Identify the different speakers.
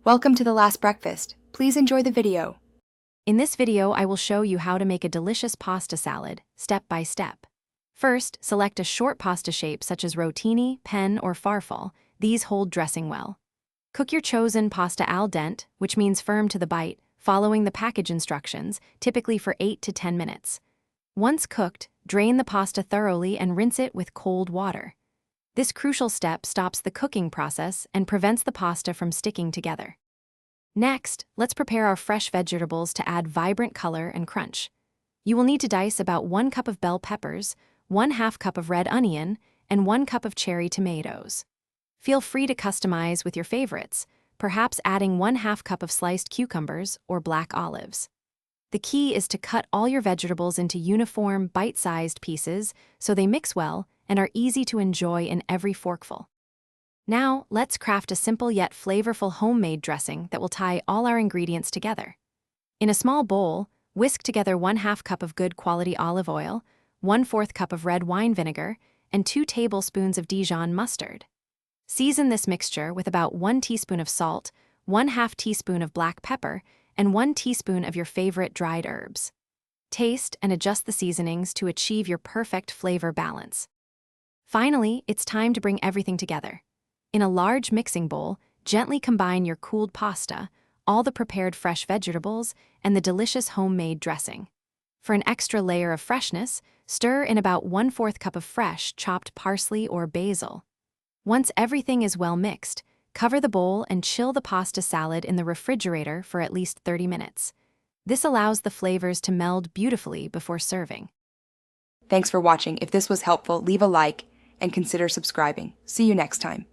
Speaker 1: Welcome to the last breakfast. Please enjoy the video.
Speaker 2: In this video, I will show you how to make a delicious pasta salad, step by step. First, select a short pasta shape such as rotini, penne, or farfalle. These hold dressing well. Cook your chosen pasta al dente, which means firm to the bite, following the package instructions, typically for 8 to 10 minutes. Once cooked, drain the pasta thoroughly and rinse it with cold water. This crucial step stops the cooking process and prevents the pasta from sticking together. Next, let's prepare our fresh vegetables to add vibrant color and crunch. You will need to dice about 1 cup of bell peppers, 1/2 cup of red onion, and 1 cup of cherry tomatoes. Feel free to customize with your favorites, perhaps adding 1/2 cup of sliced cucumbers or black olives. The key is to cut all your vegetables into uniform, bite-sized pieces so they mix well and are easy to enjoy in every forkful. Now, let's craft a simple yet flavorful homemade dressing that will tie all our ingredients together. In a small bowl, whisk together 1/2 cup of good quality olive oil, 1/4 cup of red wine vinegar, and 2 tablespoons of Dijon mustard. Season this mixture with about 1 teaspoon of salt, 1/2 teaspoon of black pepper, and 1 teaspoon of your favorite dried herbs. Taste and adjust the seasonings to achieve your perfect flavor balance. Finally, it's time to bring everything together. In a large mixing bowl, gently combine your cooled pasta, all the prepared fresh vegetables, and the delicious homemade dressing. For an extra layer of freshness, stir in about 1/4 cup of fresh chopped parsley or basil. Once everything is well mixed, cover the bowl and chill the pasta salad in the refrigerator for at least 30 minutes. This allows the flavors to meld beautifully before serving.
Speaker 1: Thanks for watching. If this was helpful, leave a like and consider subscribing. See you next time.